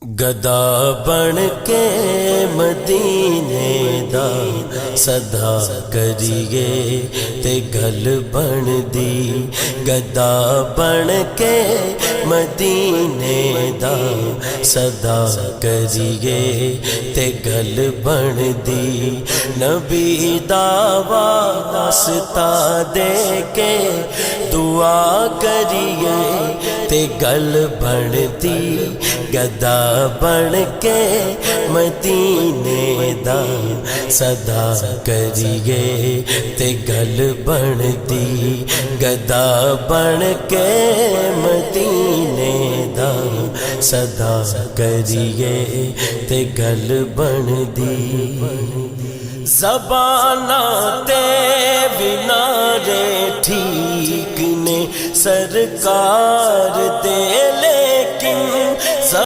گدا بن کے مدینے دا صدا کریے تے گل بن دی گدا بن کے مدینے دا صدا کریے تے گل بن دی نبی دا واسطہ دے کے دعا کریے تے گل بن دی گدا بن کے مدینے دا صدا کریے تے گل بن دی گدا بن کے مدینے دا صدا کریے تے گل بن دی زباناں تے ونارے ٹھیک نے سرکار دے لیکن